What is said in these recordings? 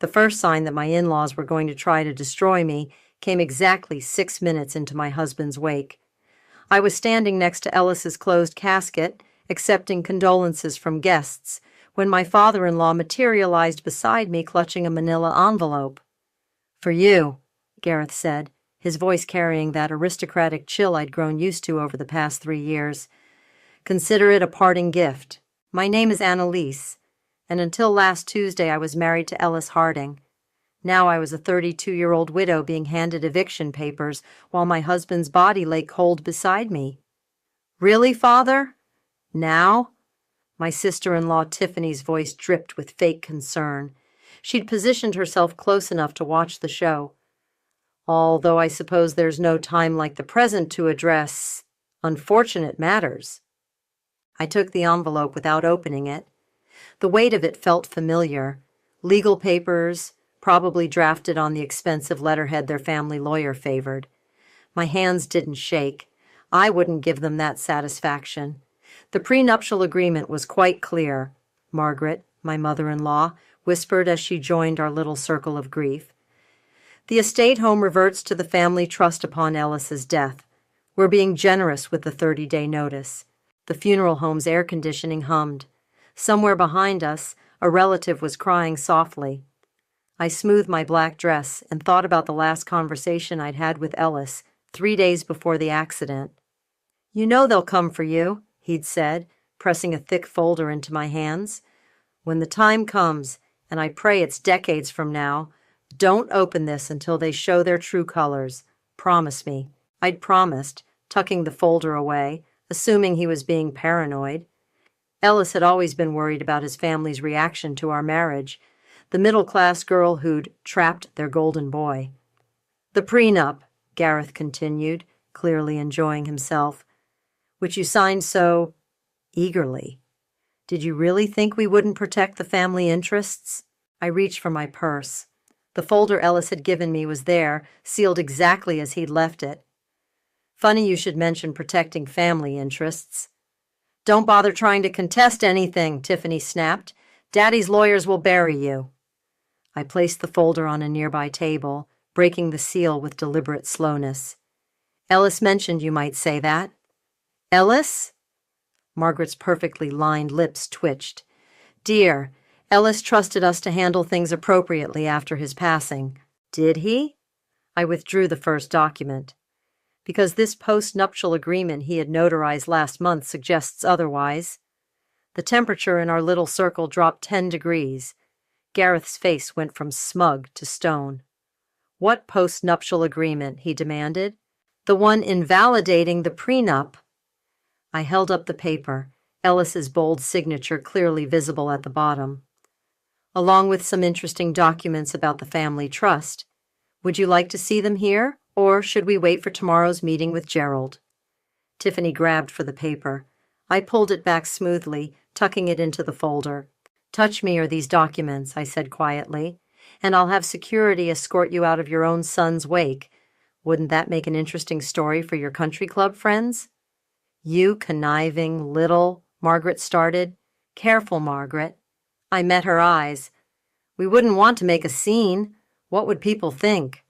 The first sign that my in-laws were going to try to destroy me came exactly 6 minutes into my husband's wake. I was standing next to Ellis's closed casket, accepting condolences from guests, when my father-in-law materialized beside me clutching a manila envelope. "For you," Gareth said, his voice carrying that aristocratic chill I'd grown used to over the past 3 years. "Consider it a parting gift. My name is Annalise, and until last Tuesday I was married to Ellis Harding. Now I was a 32-year-old widow being handed eviction papers while my husband's body lay cold beside me." "Really, Father? Now?" My sister-in-law Tiffany's voice dripped with fake concern. She'd positioned herself close enough to watch the show. "Although I suppose there's no time like the present to address unfortunate matters." I took the envelope without opening it. The weight of it felt familiar. Legal papers, probably drafted on the expensive letterhead their family lawyer favored. My hands didn't shake. I wouldn't give them that satisfaction. The prenuptial agreement was quite clear, Margaret, my mother-in-law, whispered as she joined our little circle of grief. "The estate home reverts to the family trust upon Ellis's death. We're being generous with the 30-day notice." The funeral home's air conditioning hummed. Somewhere behind us, a relative was crying softly. I smoothed my black dress and thought about the last conversation I'd had with Ellis 3 days before the accident. "You know they'll come for you," he'd said, pressing a thick folder into my hands. "When the time comes, and I pray it's decades from now, don't open this until they show their true colors. Promise me." I'd promised, tucking the folder away, assuming he was being paranoid. Ellis had always been worried about his family's reaction to our marriage, the middle-class girl who'd trapped their golden boy. "The prenup," Gareth continued, clearly enjoying himself, "which you signed so eagerly. Did you really think we wouldn't protect the family interests?" I reached for my purse. The folder Ellis had given me was there, sealed exactly as he'd left it. "Funny you should mention protecting family interests." "Don't bother trying to contest anything," Tiffany snapped. "Daddy's lawyers will bury you." I placed the folder on a nearby table, breaking the seal with deliberate slowness. "Ellis mentioned you might say that." "Ellis?" Margaret's perfectly lined lips twitched. "Dear, Ellis trusted us to handle things appropriately after his passing." "Did he?" I withdrew the first document. "Because this post-nuptial agreement he had notarized last month suggests otherwise." The temperature in our little circle dropped 10 degrees. Gareth's face went from smug to stone. "What post-nuptial agreement?" he demanded. "The one invalidating the prenup." I held up the paper, Ellis's bold signature clearly visible at the bottom. "Along with some interesting documents about the family trust. Would you like to see them here, or should we wait for tomorrow's meeting with Gerald?" Tiffany grabbed for the paper. I pulled it back smoothly, tucking it into the folder. "Touch me or these documents," I said quietly, "and I'll have security escort you out of your own son's wake. Wouldn't that make an interesting story for your country club friends?" "You conniving little," Margaret started. "Careful, Margaret." I met her eyes. "We wouldn't want to make a scene. What would people think?"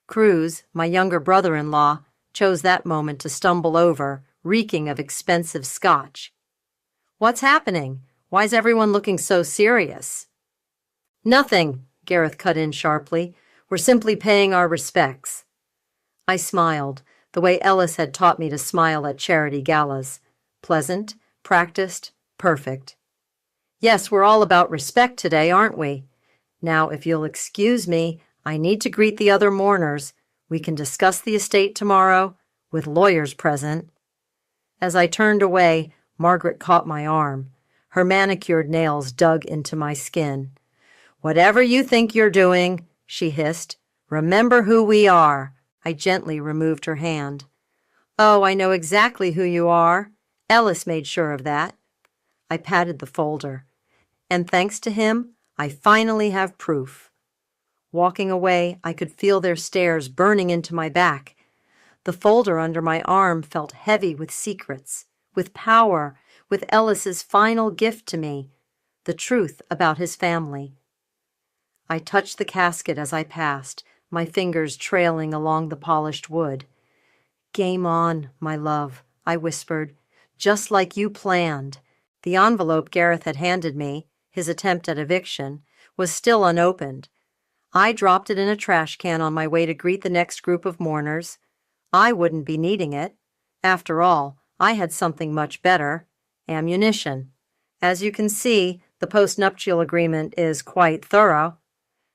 Cruz, my younger brother-in-law, chose that moment to stumble over, reeking of expensive scotch. "What's happening? Why's everyone looking so serious?" "Nothing," Gareth cut in sharply. "We're simply paying our respects." I smiled, the way Ellis had taught me to smile at charity galas. Pleasant, practiced, perfect. "Yes, we're all about respect today, aren't we? Now, if you'll excuse me, I need to greet the other mourners. We can discuss the estate tomorrow, with lawyers present." As I turned away, Margaret caught my arm. Her manicured nails dug into my skin. "Whatever you think you're doing," she hissed, "remember who we are." I gently removed her hand. "Oh, I know exactly who you are. Ellis made sure of that." I patted the folder. "And thanks to him, I finally have proof." Walking away, I could feel their stares burning into my back. The folder under my arm felt heavy with secrets, with power, with Ellis's final gift to me, the truth about his family. I touched the casket as I passed, my fingers trailing along the polished wood. "Game on, my love," I whispered, "just like you planned." The envelope Gareth had handed me, his attempt at eviction, was still unopened. I dropped it in a trash can on my way to greet the next group of mourners. I wouldn't be needing it. After all, I had something much better: ammunition. As you can see, the postnuptial agreement is quite thorough.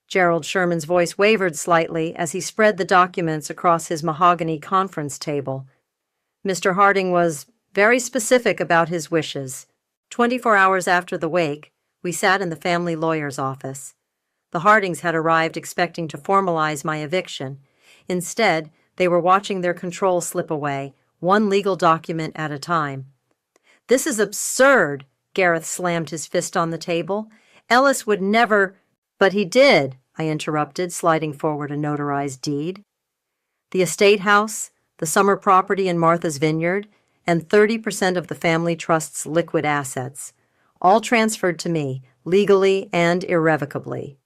Gerald Sherman's voice wavered slightly as he spread the documents across his mahogany conference table. Mr. Harding was very specific about his wishes. 24 hours after the wake, we sat in the family lawyer's office. The Hardings had arrived expecting to formalize my eviction. Instead, they were watching their control slip away, one legal document at a time. "This is absurd," Gareth slammed his fist on the table. "Ellis would never—" "But he did," I interrupted, sliding forward a notarized deed. "The estate house, the summer property in Martha's Vineyard, and 30% of the family trust's liquid assets, all transferred to me, legally and irrevocably."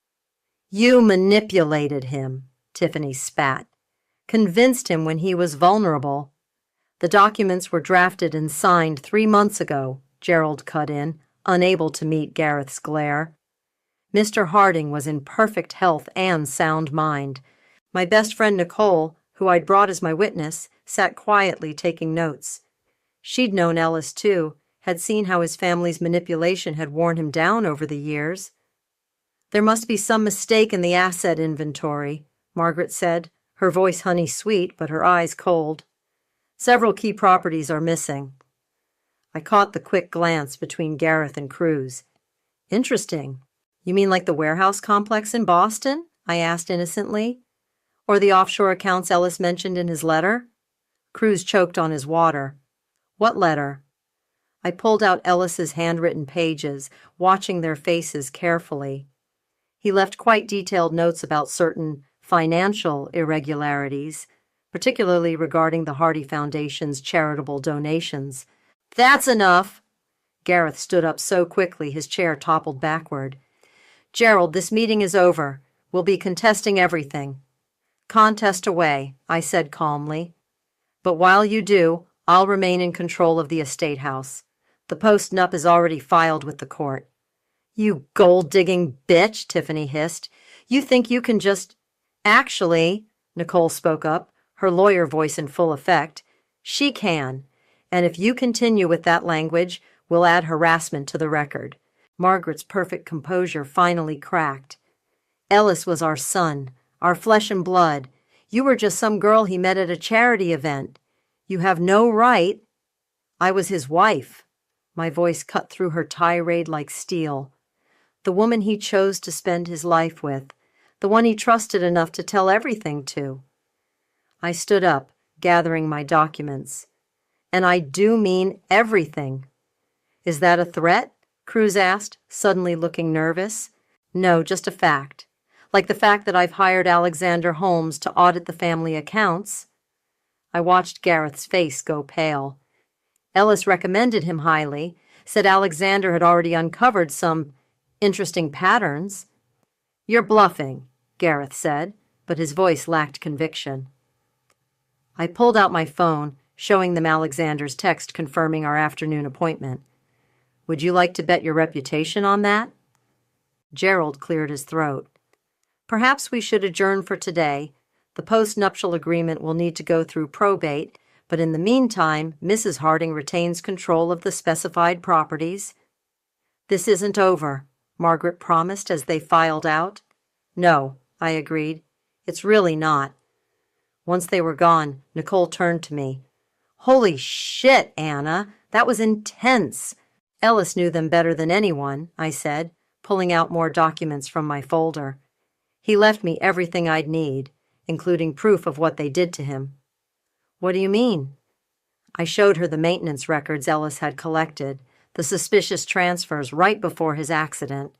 "You manipulated him," Tiffany spat. "Convinced him when he was vulnerable." "The documents were drafted and signed 3 months ago," Gerald cut in, unable to meet Gareth's glare. Mr. Harding was in perfect health and sound mind. My best friend Nicole, who I'd brought as my witness, sat quietly taking notes. She'd known Ellis too, had seen how his family's manipulation had worn him down over the years. "There must be some mistake in the asset inventory," Margaret said, her voice honey-sweet but her eyes cold. "Several key properties are missing." I caught the quick glance between Gareth and Cruz. "Interesting. You mean like the warehouse complex in Boston?" I asked innocently. "Or the offshore accounts Ellis mentioned in his letter?" Cruz choked on his water. "What letter?" I pulled out Ellis's handwritten pages, watching their faces carefully. He left quite detailed notes about certain financial irregularities, particularly regarding the Hardy Foundation's charitable donations. "That's enough!" Gareth stood up so quickly his chair toppled backward. "Gerald, this meeting is over. We'll be contesting everything." "Contest away," I said calmly. "But while you do, I'll remain in control of the estate house. The post-nup is already filed with the court." "You gold-digging bitch," Tiffany hissed. "You think you can just—" "Actually," Nicole spoke up, her lawyer voice in full effect, "she can. And if you continue with that language, we'll add harassment to the record." Margaret's perfect composure finally cracked. "Ellis was our son, our flesh and blood. You were just some girl he met at a charity event. You have no right—" "I was his wife." My voice cut through her tirade like steel. "The woman he chose to spend his life with. The one he trusted enough to tell everything to." I stood up, gathering my documents. "And I do mean everything." "Is that a threat?" Cruz asked, suddenly looking nervous. "No, just a fact. Like the fact that I've hired Alexander Holmes to audit the family accounts." I watched Gareth's face go pale. "Ellis recommended him highly, said Alexander had already uncovered some interesting patterns." "You're bluffing," Gareth said, but his voice lacked conviction. I pulled out my phone, showing them Alexander's text confirming our afternoon appointment. "Would you like to bet your reputation on that?" Gerald cleared his throat. "Perhaps we should adjourn for today. The post-nuptial agreement will need to go through probate, but in the meantime, Mrs. Harding retains control of the specified properties." "This isn't over," Margaret promised as they filed out. "No," I agreed. "It's really not." Once they were gone, Nicole turned to me. "Holy shit, Anna! That was intense!" "Ellis knew them better than anyone," I said, pulling out more documents from my folder. "He left me everything I'd need, including proof of what they did to him." "What do you mean?" I showed her the maintenance records Ellis had collected, the suspicious transfers right before his accident.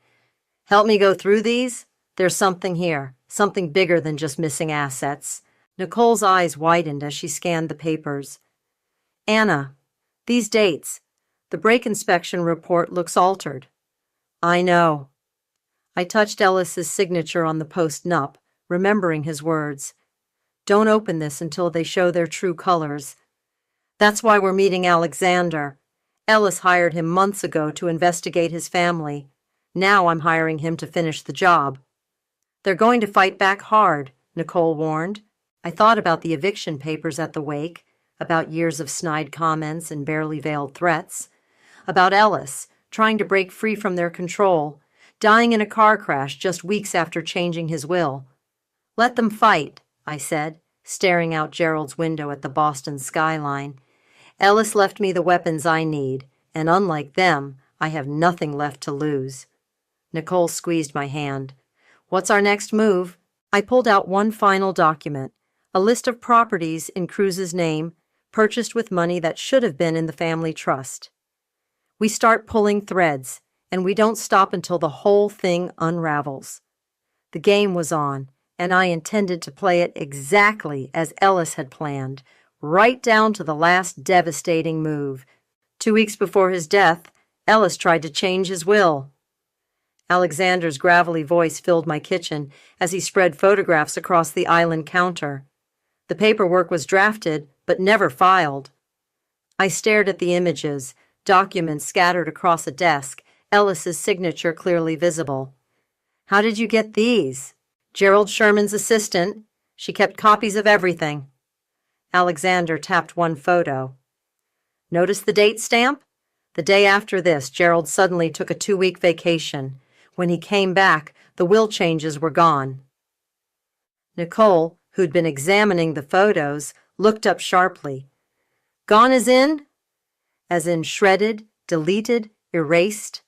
"Help me go through these? There's something here, something bigger than just missing assets." Nicole's eyes widened as she scanned the papers. "Anna, these dates. The brake inspection report looks altered." "I know." I touched Ellis's signature on the post-nup, remembering his words. Don't open this until they show their true colors. That's why we're meeting Alexander. Ellis hired him months ago to investigate his family. Now I'm hiring him to finish the job. They're going to fight back hard, Nicole warned. I thought about the eviction papers at the wake, about years of snide comments and barely veiled threats, about Ellis trying to break free from their control, dying in a car crash just weeks after changing his will. Let them fight, I said, staring out Gerald's window at the Boston skyline. Ellis left me the weapons I need, and unlike them, I have nothing left to lose. Nicole squeezed my hand. What's our next move? I pulled out one final document, a list of properties in Cruz's name, purchased with money that should have been in the family trust. We start pulling threads, and we don't stop until the whole thing unravels. The game was on, and I intended to play it exactly as Ellis had planned, right down to the last devastating move. 2 weeks before his death, Ellis tried to change his will. Alexander's gravelly voice filled my kitchen as he spread photographs across the island counter. The paperwork was drafted, but never filed. I stared at the images, documents scattered across a desk, Ellis's signature clearly visible. How did you get these? Gerald Sherman's assistant. She kept copies of everything. Alexander tapped one photo. Notice the date stamp? The day after this, Gerald suddenly took a 2-week vacation. When he came back, the will changes were gone. Nicole, who'd been examining the photos, looked up sharply. Gone as in? As in shredded, deleted, erased?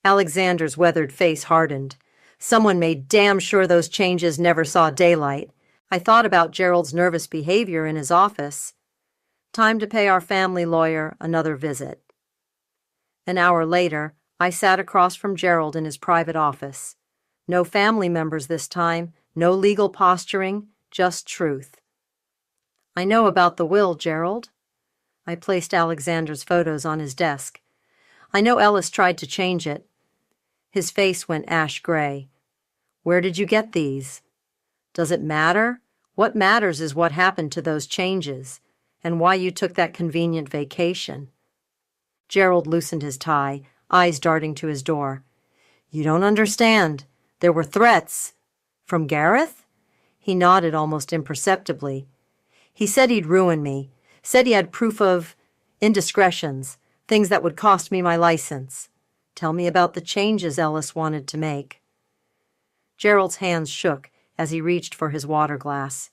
Alexander's weathered face hardened. Someone made damn sure those changes never saw daylight. I thought about Gerald's nervous behavior in his office. Time to pay our family lawyer another visit. An hour later, I sat across from Gerald in his private office. No family members this time, no legal posturing, just truth. I know about the will, Gerald. I placed Alexander's photos on his desk. I know Ellis tried to change it. His face went ash gray. Where did you get these? Does it matter? What matters is what happened to those changes, and why you took that convenient vacation. Gerald loosened his tie, eyes darting to his door. You don't understand. There were threats. From Gareth? He nodded almost imperceptibly. He said he'd ruin me, said he had proof of indiscretions, things that would cost me my license. Tell me about the changes Ellis wanted to make. Gerald's hands shook as he reached for his water glass.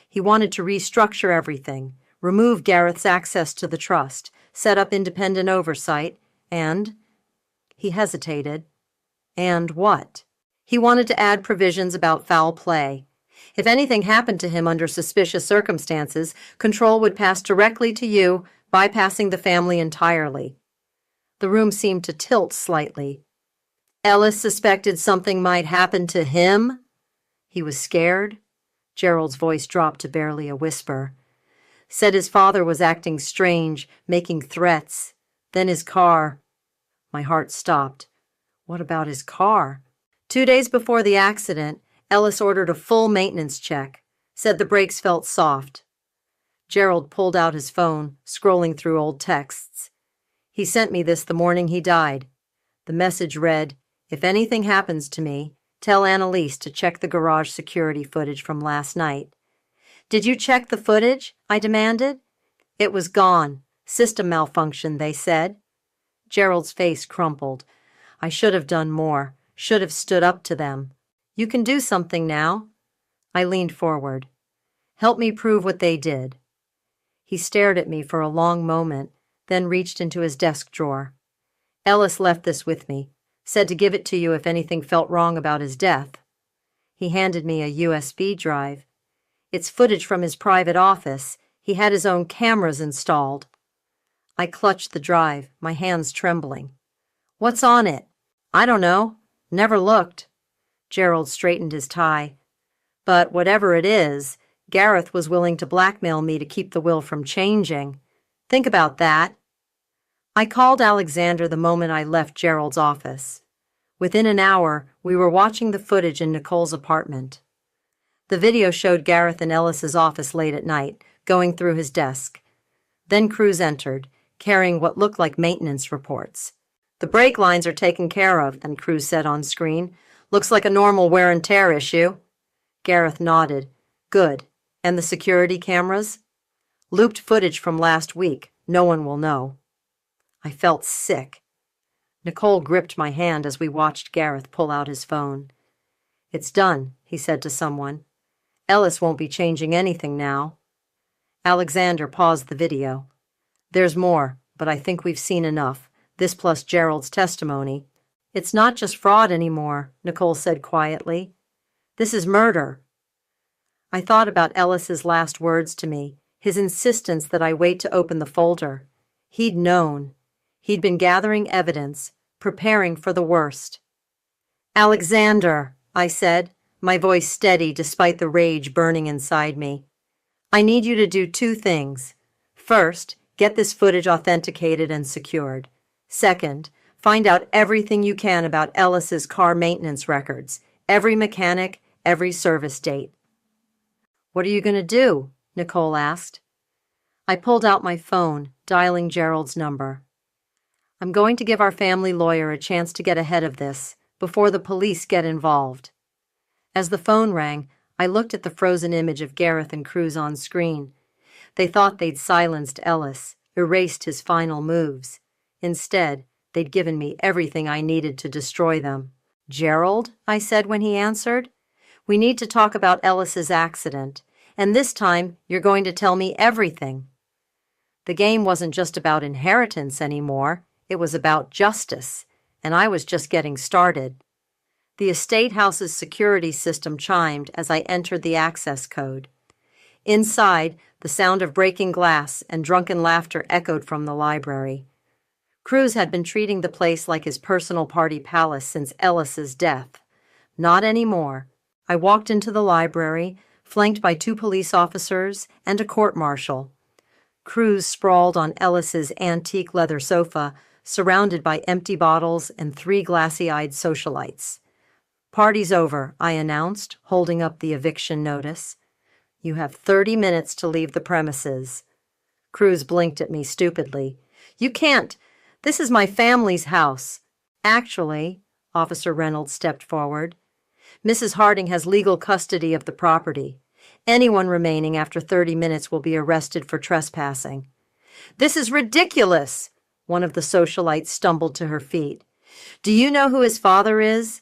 He wanted to restructure everything, remove Gareth's access to the trust, set up independent oversight, and... He hesitated. And what? He wanted to add provisions about foul play. If anything happened to him under suspicious circumstances, control would pass directly to you, bypassing the family entirely. The room seemed to tilt slightly. Ellis suspected something might happen to him? He was scared. Gerald's voice dropped to barely a whisper. Said his father was acting strange, making threats. Then his car. My heart stopped. What about his car? 2 days before the accident, Ellis ordered a full maintenance check, said the brakes felt soft. Gerald pulled out his phone, scrolling through old texts. He sent me this the morning he died. The message read, If anything happens to me, tell Annalise to check the garage security footage from last night. Did you check the footage? I demanded. It was gone. System malfunction, they said. Gerald's face crumpled. I should have done more, should have stood up to them. You can do something now. I leaned forward. Help me prove what they did. He stared at me for a long moment, then reached into his desk drawer. Ellis left this with me, said to give it to you if anything felt wrong about his death. He handed me a USB drive. It's footage from his private office. He had his own cameras installed. I clutched the drive, my hands trembling. What's on it? I don't know. Never looked. Gerald straightened his tie. But whatever it is, Gareth was willing to blackmail me to keep the will from changing. Think about that. I called Alexander the moment I left Gerald's office. Within an hour, we were watching the footage in Nicole's apartment. The video showed Gareth in Ellis's office late at night, going through his desk. Then Cruz entered, carrying what looked like maintenance reports. "The brake lines are taken care of," then Cruz said on screen. "Looks like a normal wear and tear issue." Gareth nodded. "Good. And the security cameras?" "Looped footage from last week. No one will know." I felt sick. Nicole gripped my hand as we watched Gareth pull out his phone. "It's done," he said to someone. "Ellis won't be changing anything now." Alexander paused the video. "There's more, but I think we've seen enough. This plus Gerald's testimony." "It's not just fraud anymore," Nicole said quietly. "This is murder." I thought about Ellis's last words to me, his insistence that I wait to open the folder. He'd known. He'd been gathering evidence, preparing for the worst. "Alexander," I said, my voice steady despite the rage burning inside me. "I need you to do two things. First, get this footage authenticated and secured. Second, find out everything you can about Ellis's car maintenance records, every mechanic, every service date." "What are you going to do?" Nicole asked. I pulled out my phone, dialing Gerald's number. "I'm going to give our family lawyer a chance to get ahead of this, before the police get involved." As the phone rang, I looked at the frozen image of Gareth and Cruz on screen. They thought they'd silenced Ellis, erased his final moves. Instead, they'd given me everything I needed to destroy them. "Gerald," I said when he answered, "we need to talk about Ellis's accident, and this time you're going to tell me everything." The game wasn't just about inheritance anymore. It was about justice, and I was just getting started. The estate house's security system chimed as I entered the access code. Inside, the sound of breaking glass and drunken laughter echoed from the library. Cruz had been treating the place like his personal party palace since Ellis's death. Not anymore. I walked into the library, flanked by 2 police officers and a court-martial. Cruz sprawled on Ellis's antique leather sofa, surrounded by empty bottles and 3 glassy-eyed socialites. "Party's over," I announced, holding up the eviction notice. "You have 30 minutes to leave the premises." Cruz blinked at me stupidly. "You can't. This is my family's house." "Actually," Officer Reynolds stepped forward, "Mrs. Harding has legal custody of the property. Anyone remaining after 30 minutes will be arrested for trespassing." "This is ridiculous!" One of the socialites stumbled to her feet. "Do you know who his father is?"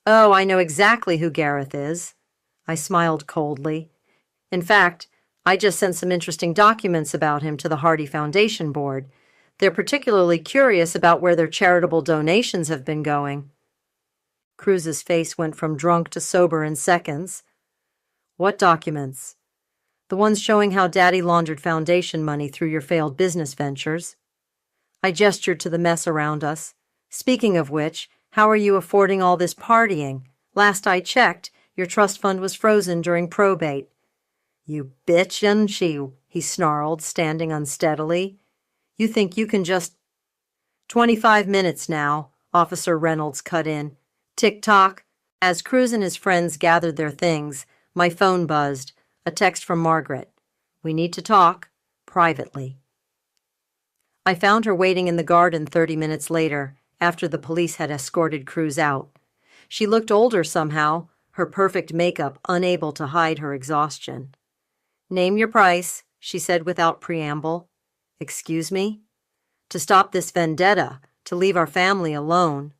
"Oh, I know exactly who Gareth is." I smiled coldly. "In fact, I just sent some interesting documents about him to the Hardy Foundation Board. They're particularly curious about where their charitable donations have been going." Cruz's face went from drunk to sober in seconds. "What documents?" "The ones showing how Daddy laundered foundation money through your failed business ventures." I gestured to the mess around us. "Speaking of which, how are you affording all this partying? Last I checked, your trust fund was frozen during probate." "You bitch, isn't she?" he snarled, standing unsteadily. "You think you can just—" "25 minutes now," Officer Reynolds cut in. "Tick-tock." As Cruz and his friends gathered their things, my phone buzzed. A text from Margaret. "We need to talk. Privately." I found her waiting in the garden 30 minutes later, after the police had escorted Cruz out. She looked older somehow, her perfect makeup unable to hide her exhaustion. "Name your price," she said without preamble. "Excuse me?" "To stop this vendetta, to leave our family alone."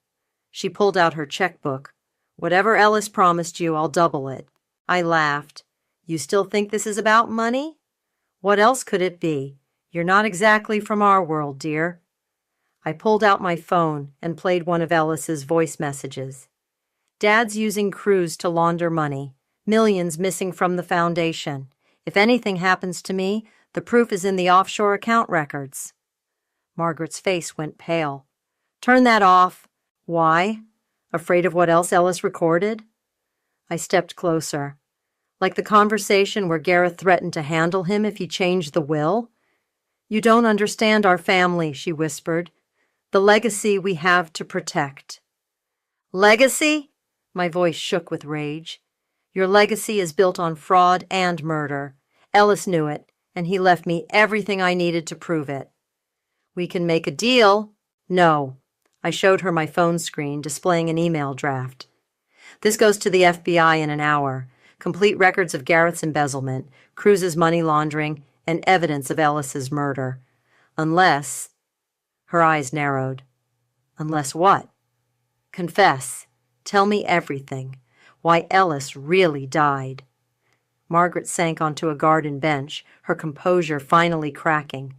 She pulled out her checkbook. "Whatever Ellis promised you, I'll double it." I laughed. "You still think this is about money?" "What else could it be? You're not exactly from our world, dear." I pulled out my phone and played one of Ellis's voice messages. "Dad's using Cruz to launder money. Millions missing from the foundation. If anything happens to me, the proof is in the offshore account records." Margaret's face went pale. "Turn that off." "Why? Afraid of what else Ellis recorded?" I stepped closer. "Like the conversation where Gareth threatened to handle him if he changed the will?" "You don't understand our family," she whispered. "The legacy we have to protect." Legacy? My voice shook with rage. Your legacy is built on fraud and murder. Ellis knew it, and he left me everything I needed to prove it. We can make a deal. No. I showed her my phone screen displaying an email draft. This goes to the FBI in an hour. Complete records of Gareth's embezzlement, Cruz's money laundering, and evidence of Ellis's murder. Unless... Her eyes narrowed. Unless what? Confess. Tell me everything. Why Ellis really died. Margaret sank onto a garden bench, her composure finally cracking.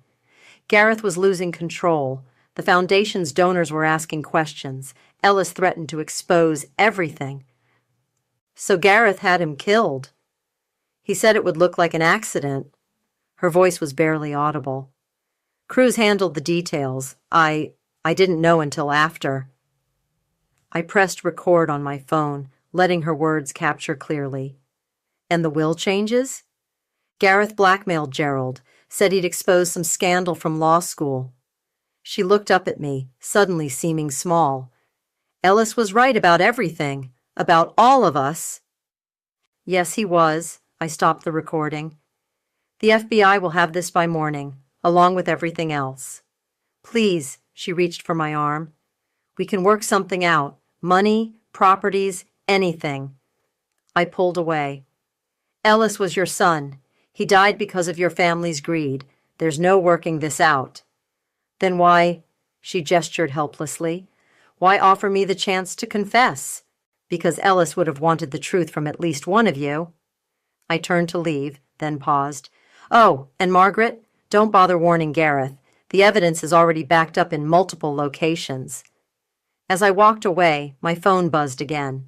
Gareth was losing control. The foundation's donors were asking questions. Ellis threatened to expose everything. So Gareth had him killed. He said it would look like an accident. Her voice was barely audible. Cruz handled the details. I didn't know until after. I pressed record on my phone, letting her words capture clearly. And the will changes? Gareth blackmailed Gerald, said he'd expose some scandal from law school. She looked up at me, suddenly seeming small. Ellis was right about everything, about all of us. Yes, he was. I stopped the recording. The FBI will have this by morning, along with everything else. Please, she reached for my arm. We can work something out. Money, properties, anything. I pulled away. Ellis was your son. He died because of your family's greed. There's no working this out. Then why, she gestured helplessly, why offer me the chance to confess? Because Ellis would have wanted the truth from at least one of you. I turned to leave, then paused. Oh, and Margaret, don't bother warning Gareth. The evidence is already backed up in multiple locations. As I walked away, my phone buzzed again.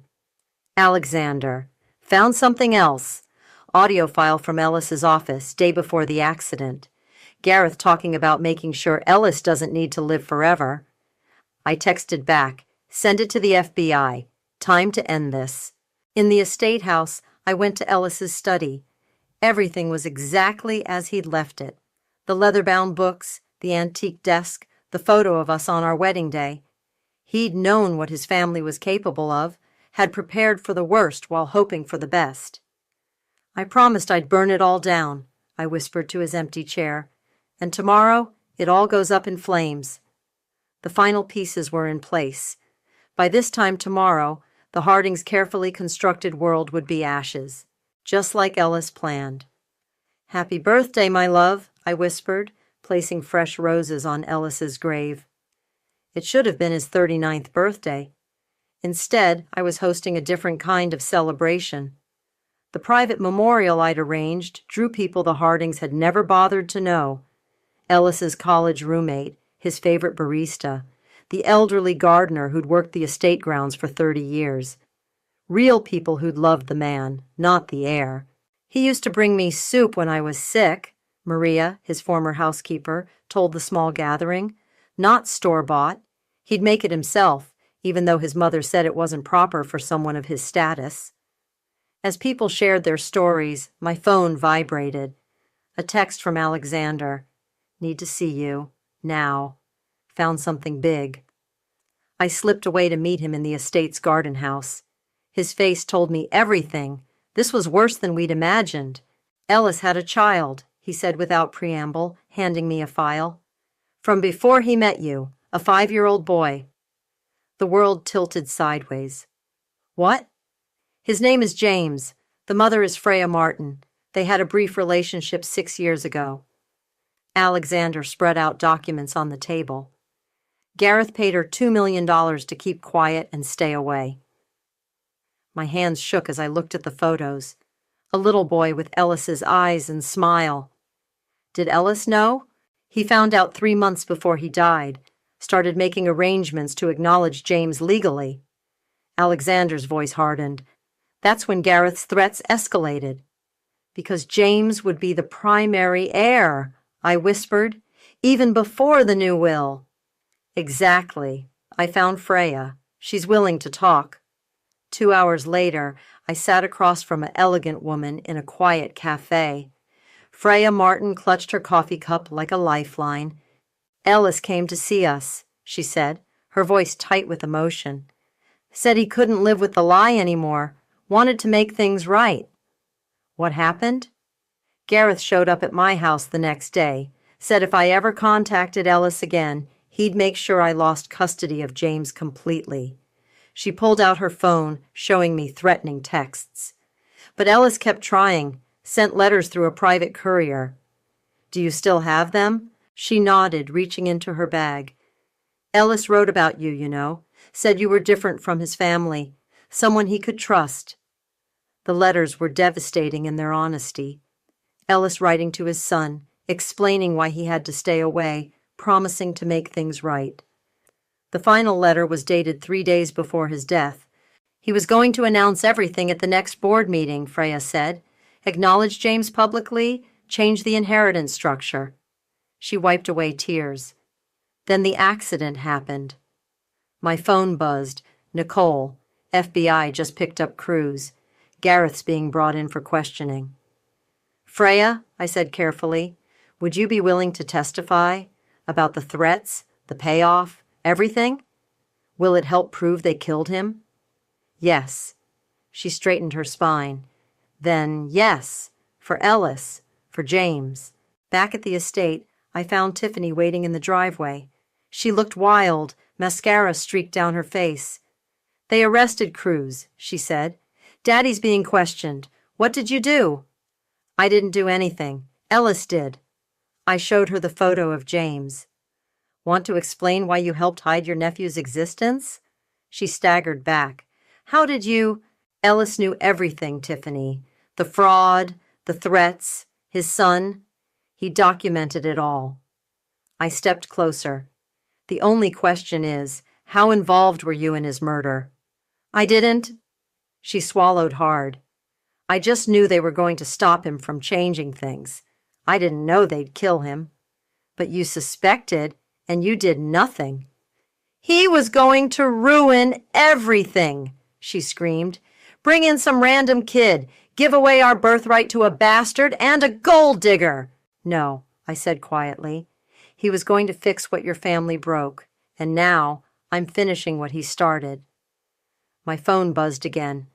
Alexander. Found something else. Audio file from Ellis's office, day before the accident. Gareth talking about making sure Ellis doesn't need to live forever. I texted back, send it to the FBI. Time to end this. In the estate house, I went to Ellis's study. Everything was exactly as he'd left it. The leather-bound books, the antique desk, the photo of us on our wedding day. He'd known what his family was capable of, had prepared for the worst while hoping for the best. I promised I'd burn it all down, I whispered to his empty chair, and tomorrow it all goes up in flames. The final pieces were in place. By this time tomorrow, the Hardings' carefully constructed world would be ashes, just like Ellis planned. Happy birthday, my love, I whispered, placing fresh roses on Ellis's grave. It should have been his 39th birthday. Instead, I was hosting a different kind of celebration. The private memorial I'd arranged drew people the Hardings had never bothered to know. Ellis's college roommate, his favorite barista, the elderly gardener who'd worked the estate grounds for 30 years. Real people who'd loved the man, not the heir. He used to bring me soup when I was sick, Maria, his former housekeeper, told the small gathering. Not store-bought. He'd make it himself, even though his mother said it wasn't proper for someone of his status. As people shared their stories, my phone vibrated. A text from Alexander. Need to see you. Now. Found something big. I slipped away to meet him in the estate's garden house. His face told me everything. This was worse than we'd imagined. Ellis had a child, he said without preamble, handing me a file. From before he met you, a 5-year-old boy. The world tilted sideways. What? His name is James. The mother is Freya Martin. They had a brief relationship 6 years ago. Alexander spread out documents on the table. Gareth paid her $2 million to keep quiet and stay away. My hands shook as I looked at the photos. A little boy with Ellis's eyes and smile. Did Ellis know? He found out 3 months before he died, started making arrangements to acknowledge James legally. Alexander's voice hardened. That's when Gareth's threats escalated. Because James would be the primary heir, I whispered, even before the new will. Exactly. I found Freya. She's willing to talk. 2 hours later, I sat across from an elegant woman in a quiet cafe. Freya Martin clutched her coffee cup like a lifeline. Ellis came to see us, she said, her voice tight with emotion. Said he couldn't live with the lie anymore, wanted to make things right. What happened? Gareth showed up at my house the next day, said if I ever contacted Ellis again, he'd make sure I lost custody of James completely. She pulled out her phone, showing me threatening texts. But Ellis kept trying, sent letters through a private courier. Do you still have them? She nodded, reaching into her bag. Ellis wrote about you, you know. Said you were different from his family, someone he could trust. The letters were devastating in their honesty. Ellis writing to his son, explaining why he had to stay away, promising to make things right. The final letter was dated 3 days before his death. He was going to announce everything at the next board meeting, Freya said. Acknowledge James publicly, change the inheritance structure. She wiped away tears. Then the accident happened. My phone buzzed. Nicole, FBI just picked up Cruz. Gareth's being brought in for questioning. Freya, I said carefully, would you be willing to testify about the threats, the payoff, everything? Will it help prove they killed him? Yes. She straightened her spine. Then yes, for Ellis, for James. Back at the estate, I found Tiffany waiting in the driveway. She looked wild, mascara streaked down her face. They arrested Cruz, she said. Daddy's being questioned. What did you do? I didn't do anything. Ellis did. I showed her the photo of James. Want to explain why you helped hide your nephew's existence? She staggered back. How did you? Ellis knew everything, Tiffany. The fraud, the threats, his son. He documented it all. I stepped closer. The only question is, how involved were you in his murder? I didn't. She swallowed hard. I just knew they were going to stop him from changing things. I didn't know they'd kill him. But you suspected, and you did nothing. He was going to ruin everything, she screamed. Bring in some random kid, give away our birthright to a bastard and a gold digger. No, I said quietly. He was going to fix what your family broke, and now I'm finishing what he started. My phone buzzed again.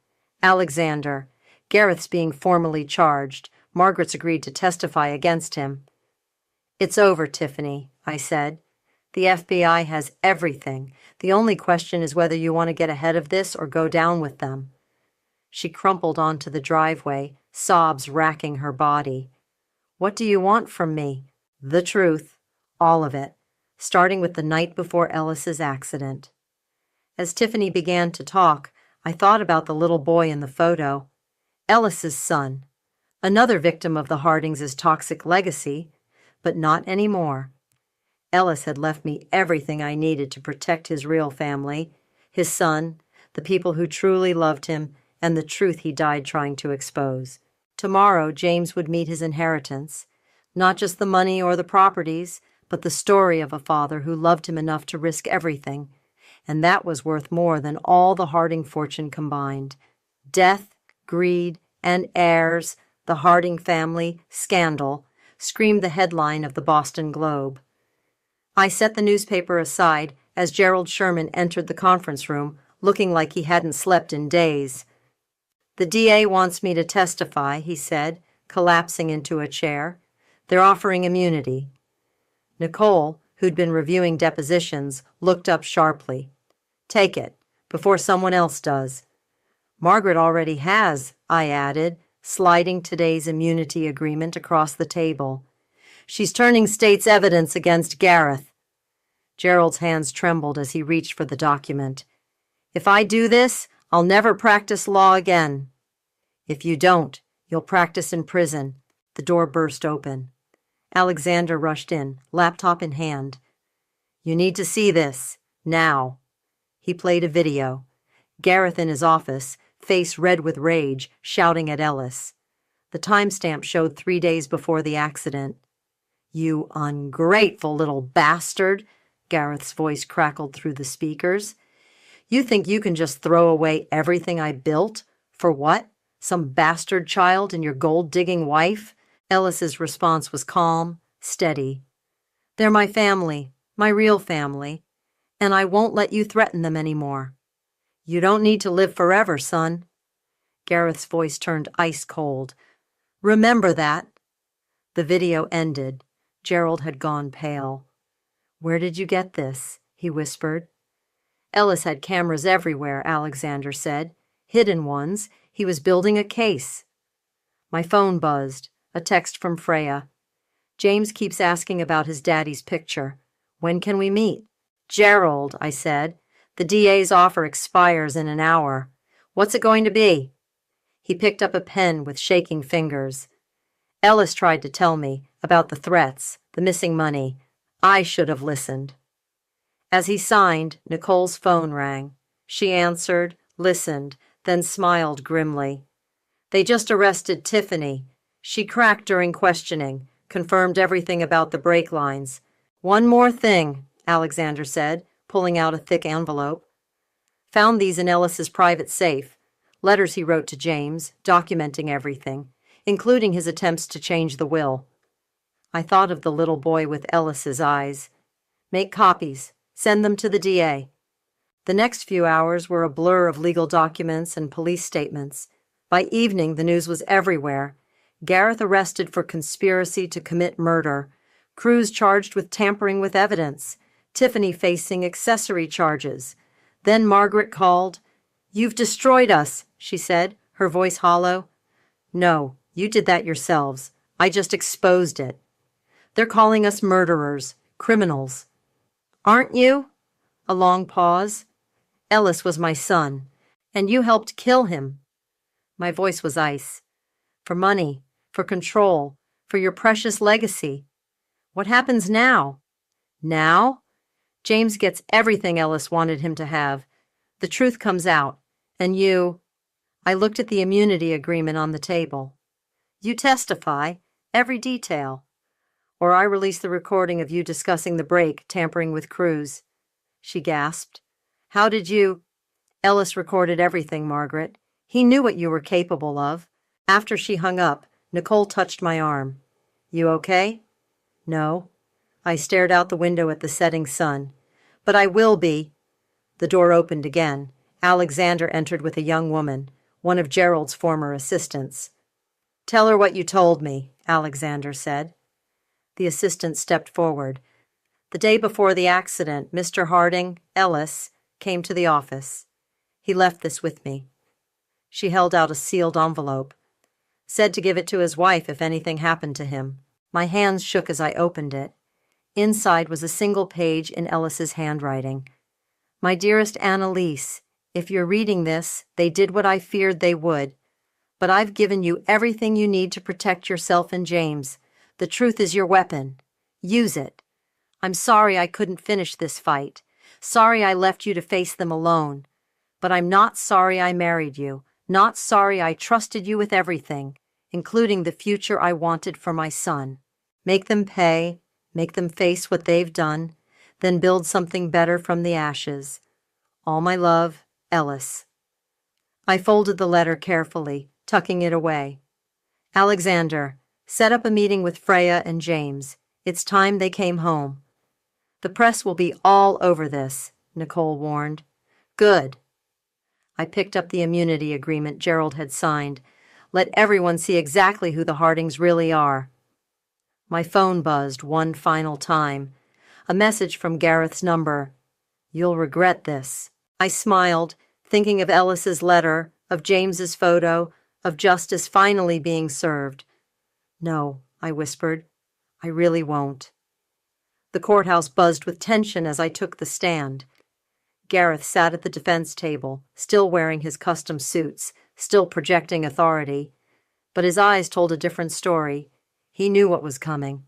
Alexander. Gareth's being formally charged. Margaret's agreed to testify against him. It's over, Tiffany, I said. The FBI has everything. The only question is whether you want to get ahead of this or go down with them. She crumpled onto the driveway, sobs racking her body. What do you want from me? The truth. All of it. Starting with the night before Ellis's accident. As Tiffany began to talk, I thought about the little boy in the photo. Ellis's son. Another victim of the Hardings' toxic legacy, but not anymore. Ellis had left me everything I needed to protect his real family, his son, the people who truly loved him, and the truth he died trying to expose. Tomorrow, James would meet his inheritance. Not just the money or the properties, but the story of a father who loved him enough to risk everything. And that was worth more than all the Harding fortune combined. Death, greed, and heirs, the Harding family, scandal, screamed the headline of the Boston Globe. I set the newspaper aside as Gerald Sherman entered the conference room, looking like he hadn't slept in days. The DA wants me to testify, he said, collapsing into a chair. They're offering immunity. Nicole, who'd been reviewing depositions, looked up sharply. Take it, before someone else does. Margaret already has, I added, sliding today's immunity agreement across the table. She's turning state's evidence against Gareth. Gerald's hands trembled as he reached for the document. If I do this, I'll never practice law again. If you don't, you'll practice in prison. The door burst open. Alexander rushed in, laptop in hand. You need to see this, now. He played a video. Gareth in his office, face red with rage, shouting at Ellis. The timestamp showed 3 days before the accident. You ungrateful little bastard, Gareth's voice crackled through the speakers. You think you can just throw away everything I built? For what? Some bastard child and your gold-digging wife? Ellis's response was calm, steady. They're my family, my real family, and I won't let you threaten them anymore. You don't need to live forever, son. Gareth's voice turned ice cold. Remember that. The video ended. Gerald had gone pale. Where did you get this? He whispered. Ellis had cameras everywhere, Alexander said. Hidden ones. He was building a case. My phone buzzed. A text from Freya. James keeps asking about his daddy's picture. When can we meet? Gerald, I said. The DA's offer expires in an hour. What's it going to be? He picked up a pen with shaking fingers. Ellis tried to tell me about the threats, the missing money. I should have listened. As he signed, Nicole's phone rang. She answered, listened, then smiled grimly. They just arrested Tiffany. She cracked during questioning, confirmed everything about the brake lines. One more thing, Alexander said, pulling out a thick envelope. Found these in Ellis's private safe. Letters he wrote to James, documenting everything, including his attempts to change the will. I thought of the little boy with Ellis's eyes. Make copies. Send them to the DA. The next few hours were a blur of legal documents and police statements. By evening, the news was everywhere. Gareth arrested for conspiracy to commit murder. Cruz charged with tampering with evidence. Tiffany facing accessory charges. Then Margaret called. You've destroyed us, she said, her voice hollow. No, you did that yourselves. I just exposed it. They're calling us murderers, criminals. Aren't you? A long pause. Ellis was my son, and you helped kill him. My voice was ice. For money, for control, for your precious legacy. What happens now? Now? James gets everything Ellis wanted him to have. The truth comes out, and you... I looked at the immunity agreement on the table. You testify, every detail. Or I release the recording of you discussing the break, tampering with Cruz. She gasped. How did you... Ellis recorded everything, Margaret. He knew what you were capable of. After she hung up, Nicole touched my arm. You okay? No. I stared out the window at the setting sun. But I will be. The door opened again. Alexander entered with a young woman, one of Gerald's former assistants. Tell her what you told me, Alexander said. The assistant stepped forward. The day before the accident, Mr. Harding, Ellis, came to the office. He left this with me. She held out a sealed envelope. Said to give it to his wife if anything happened to him. My hands shook as I opened it. Inside was a single page in Ellis's handwriting. My dearest Annalise, if you're reading this, they did what I feared they would. But I've given you everything you need to protect yourself and James. The truth is your weapon. Use it. I'm sorry I couldn't finish this fight. Sorry I left you to face them alone. But I'm not sorry I married you. Not sorry I trusted you with everything, including the future I wanted for my son. Make them pay, make them face what they've done, then build something better from the ashes. All my love, Ellis. I folded the letter carefully, tucking it away. Alexander, set up a meeting with Freya and James. It's time they came home. The press will be all over this, Nicole warned. Good. I picked up the immunity agreement Gerald had signed. Let everyone see exactly who the Hardings really are. My phone buzzed one final time. A message from Gareth's number. You'll regret this. I smiled, thinking of Ellis's letter, of James's photo, of justice finally being served. No, I whispered. I really won't. The courthouse buzzed with tension as I took the stand. Gareth sat at the defense table, still wearing his custom suits, still projecting authority. But his eyes told a different story. He knew what was coming.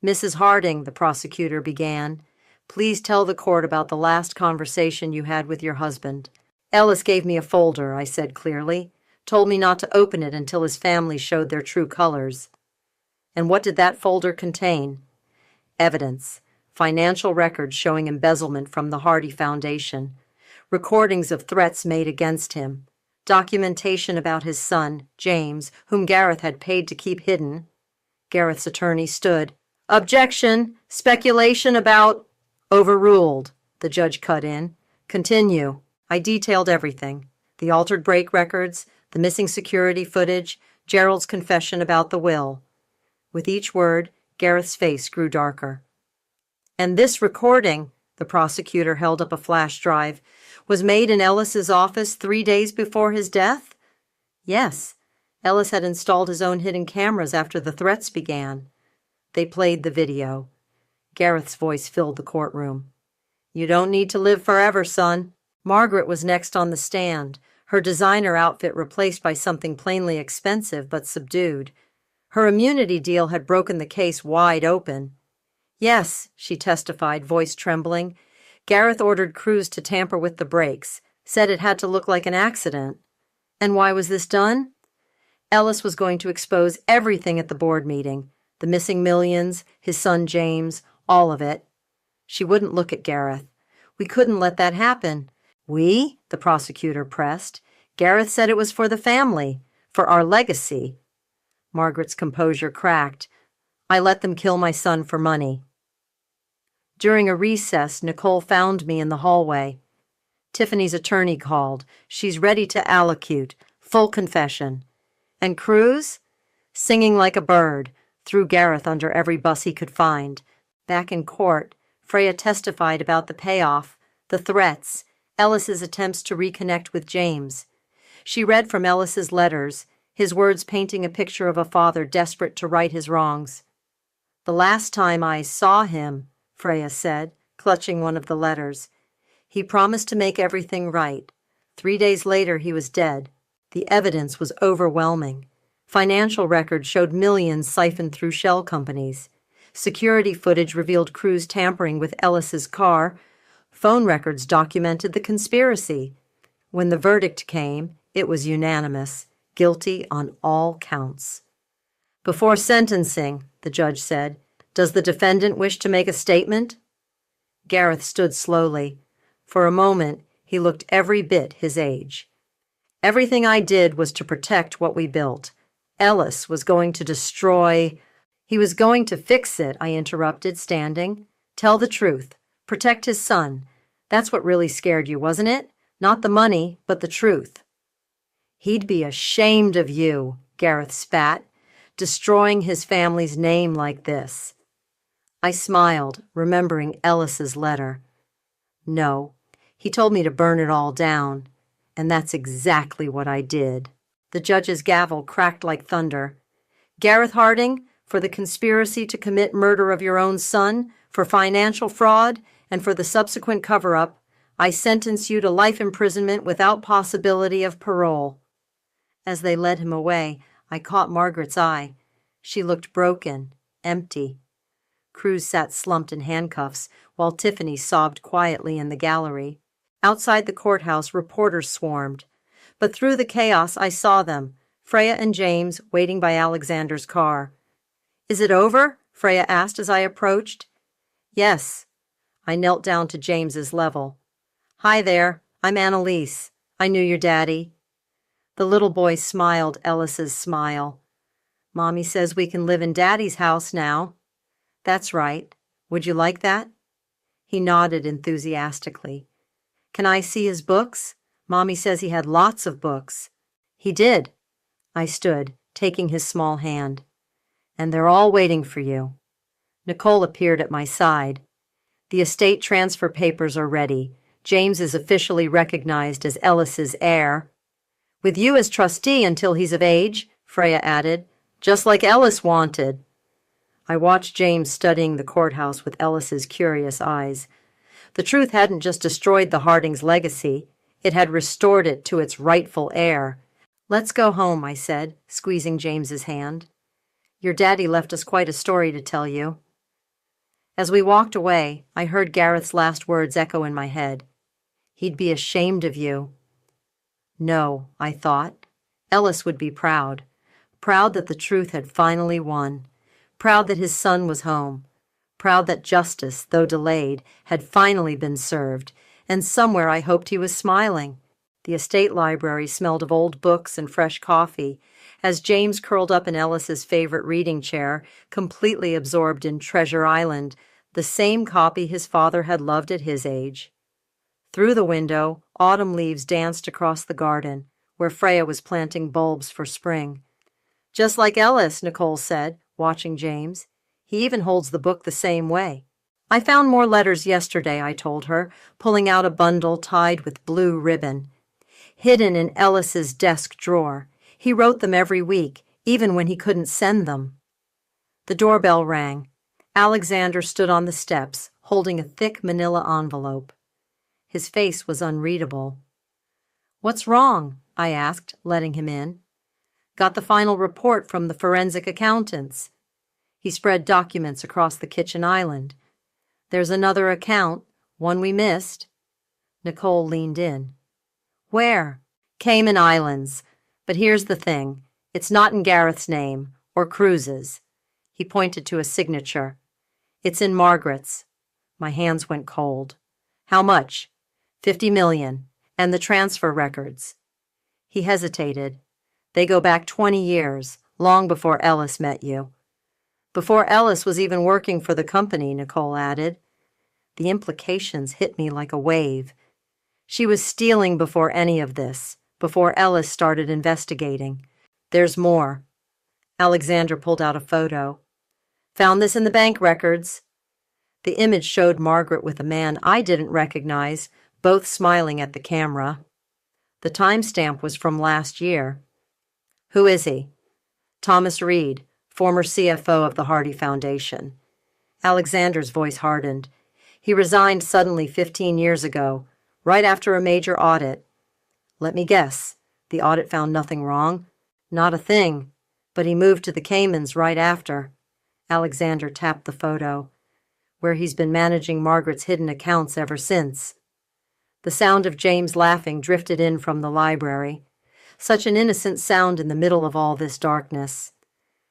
Mrs. Harding, the prosecutor began, please tell the court about the last conversation you had with your husband. Ellis gave me a folder, I said clearly, told me not to open it until his family showed their true colors. And what did that folder contain? Evidence. Financial records showing embezzlement from the Hardy Foundation, recordings of threats made against him, documentation about his son, James, whom Gareth had paid to keep hidden. Gareth's attorney stood. Objection! Speculation about... Overruled, the judge cut in. Continue. I detailed everything: the altered brake records, the missing security footage, Gerald's confession about the will. With each word, Gareth's face grew darker. And this recording, the prosecutor held up a flash drive, was made in Ellis's office 3 days before his death? Yes. Ellis had installed his own hidden cameras after the threats began. They played the video. Gareth's voice filled the courtroom. You don't need to live forever, son. Margaret was next on the stand, her designer outfit replaced by something plainly expensive but subdued. Her immunity deal had broken the case wide open. Yes, she testified, voice trembling. Gareth ordered crews to tamper with the brakes, said it had to look like an accident. And why was this done? Ellis was going to expose everything at the board meeting. The missing millions, his son James, all of it. She wouldn't look at Gareth. We couldn't let that happen. We? The prosecutor pressed. Gareth said it was for the family, for our legacy. Margaret's composure cracked. I let them kill my son for money. During a recess, Nicole found me in the hallway. Tiffany's attorney called. She's ready to allocute. Full confession. And Cruz? Singing like a bird, threw Gareth under every bus he could find. Back in court, Freya testified about the payoff, the threats, Ellis's attempts to reconnect with James. She read from Ellis's letters, his words painting a picture of a father desperate to right his wrongs. The last time I saw him, Freya said, clutching one of the letters, he promised to make everything right. 3 days later, he was dead. The evidence was overwhelming. Financial records showed millions siphoned through shell companies. Security footage revealed Cruz tampering with Ellis's car. Phone records documented the conspiracy. When the verdict came, it was unanimous, guilty on all counts. Before sentencing, the judge said, does the defendant wish to make a statement? Gareth stood slowly. For a moment, he looked every bit his age. Everything I did was to protect what we built. Ellis was going to destroy... He was going to fix it, I interrupted, standing. Tell the truth. Protect his son. That's what really scared you, wasn't it? Not the money, but the truth. He'd be ashamed of you, Gareth spat, destroying his family's name like this. I smiled, remembering Ellis's letter. No, he told me to burn it all down, and that's exactly what I did. The judge's gavel cracked like thunder. Gareth Harding, for the conspiracy to commit murder of your own son, for financial fraud, and for the subsequent cover-up, I sentence you to life imprisonment without possibility of parole. As they led him away, I caught Margaret's eye. She looked broken, empty. Cruz sat slumped in handcuffs, while Tiffany sobbed quietly in the gallery. Outside the courthouse, reporters swarmed. But through the chaos, I saw them, Freya and James, waiting by Alexander's car. Is it over? Freya asked as I approached. Yes. I knelt down to James's level. Hi there, I'm Annalise. I knew your daddy. The little boy smiled Ellis's smile. Mommy says we can live in Daddy's house now. That's right. Would you like that? He nodded enthusiastically. Can I see his books? Mommy says he had lots of books. He did. I stood, taking his small hand. And they're all waiting for you. Nicole appeared at my side. The estate transfer papers are ready. James is officially recognized as Ellis's heir. With you as trustee until he's of age, Freya added, just like Ellis wanted. I watched James studying the courthouse with Ellis's curious eyes. The truth hadn't just destroyed the Hardings' legacy. It had restored it to its rightful heir. Let's go home, I said, squeezing James's hand. Your daddy left us quite a story to tell you. As we walked away, I heard Gareth's last words echo in my head. He'd be ashamed of you. No, I thought. Ellis would be proud. Proud that the truth had finally won. Proud that his son was home. Proud that justice, though delayed, had finally been served, and somewhere I hoped he was smiling. The estate library smelled of old books and fresh coffee, as James curled up in Ellis's favorite reading chair, completely absorbed in Treasure Island, the same copy his father had loved at his age. Through the window, autumn leaves danced across the garden, where Freya was planting bulbs for spring. Just like Ellis, Nicole said, watching James. He even holds the book the same way. I found more letters yesterday, I told her, pulling out a bundle tied with blue ribbon. Hidden in Ellis's desk drawer. He wrote them every week, even when he couldn't send them. The doorbell rang. Alexander stood on the steps, holding a thick manila envelope. His face was unreadable. "What's wrong?" I asked, letting him in. "Got the final report from the forensic accountants." He spread documents across the kitchen island. "There's another account, one we missed." Nicole leaned in. "Where?" "Cayman Islands. But here's the thing. It's not in Gareth's name, or Cruz's." He pointed to a signature. "It's in Margaret's." My hands went cold. "How much?" $50 million. And the transfer records." He hesitated. "They go back 20 years, long before Ellis met you." "Before Ellis was even working for the company," Nicole added. The implications hit me like a wave. She was stealing before any of this, before Ellis started investigating. "There's more." Alexander pulled out a photo. "Found this in the bank records." The image showed Margaret with a man I didn't recognize, both smiling at the camera. The timestamp was from last year. "Who is he?" "Thomas Reed, former CFO of the Hardy Foundation." Alexander's voice hardened. "He resigned suddenly 15 years ago, right after a major audit." "Let me guess. The audit found nothing wrong?" "Not a thing. But he moved to the Caymans right after." Alexander tapped the photo. "Where he's been managing Margaret's hidden accounts ever since." The sound of James laughing drifted in from the library. Such an innocent sound in the middle of all this darkness.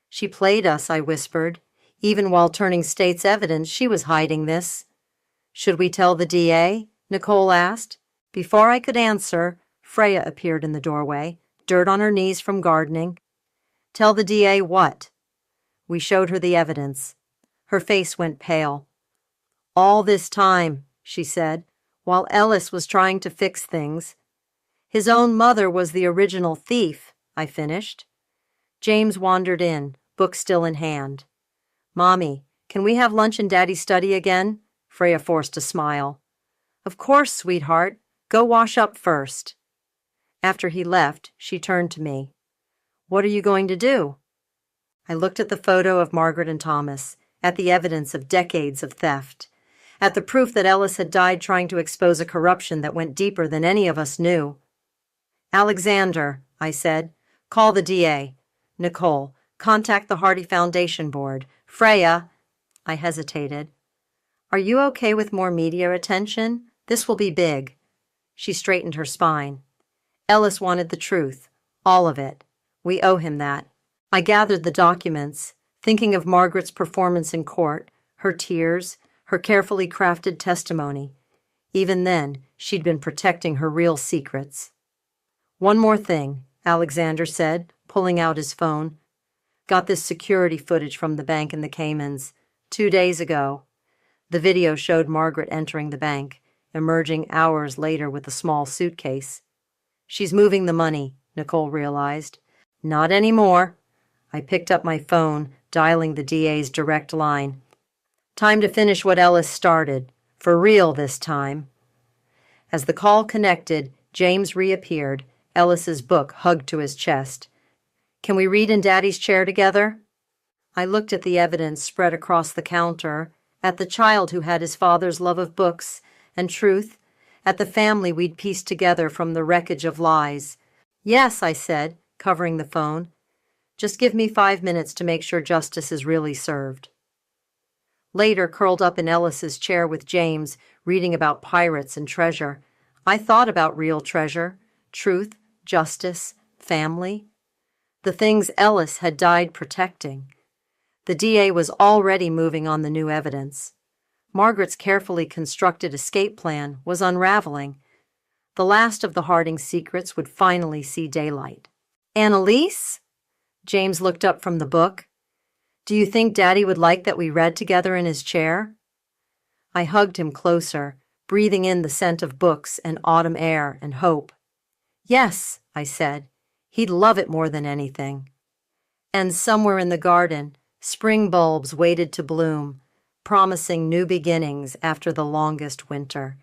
"She played us," I whispered. "Even while turning state's evidence, she was hiding this." "Should we tell the DA?" Nicole asked. Before I could answer, Freya appeared in the doorway, dirt on her knees from gardening. "Tell the DA what?" We showed her the evidence. Her face went pale. "All this time," she said, "while Ellis was trying to fix things. His own mother was the original thief," I finished. James wandered in, book still in hand. "Mommy, can we have lunch in Daddy's study again?" Freya forced a smile. "Of course, sweetheart. Go wash up first." After he left, she turned to me. "What are you going to do?" I looked at the photo of Margaret and Thomas, at the evidence of decades of theft, at the proof that Ellis had died trying to expose a corruption that went deeper than any of us knew. "Alexander," I said, "call the DA. Nicole, contact the Hardy Foundation Board. Freya," I hesitated. "Are you okay with more media attention? This will be big." She straightened her spine. "Ellis wanted the truth, all of it. We owe him that." I gathered the documents, thinking of Margaret's performance in court, her tears, her carefully crafted testimony. Even then, she'd been protecting her real secrets. "One more thing," Alexander said, pulling out his phone. "Got this security footage from the bank in the Caymans, 2 days ago." The video showed Margaret entering the bank, emerging hours later with a small suitcase. "She's moving the money," Nicole realized. "Not anymore." I picked up my phone, dialing the DA's direct line. "Time to finish what Ellis started. For real this time." As the call connected, James reappeared, Ellis's book hugged to his chest. "Can we read in Daddy's chair together?" I looked at the evidence spread across the counter, at the child who had his father's love of books and truth, at the family we'd pieced together from the wreckage of lies. "Yes," I said, covering the phone. "Just give me 5 minutes to make sure justice is really served." Later, curled up in Ellis's chair with James, reading about pirates and treasure, I thought about real treasure, truth, justice, family. The things Ellis had died protecting. The DA was already moving on the new evidence. Margaret's carefully constructed escape plan was unraveling. The last of the Harding secrets would finally see daylight. "Annalise?" James looked up from the book. "Do you think Daddy would like that we read together in his chair?" I hugged him closer, breathing in the scent of books and autumn air and hope. Yes, I said, he'd love it more than anything. And somewhere in the garden, spring bulbs waited to bloom, promising new beginnings after the longest winter.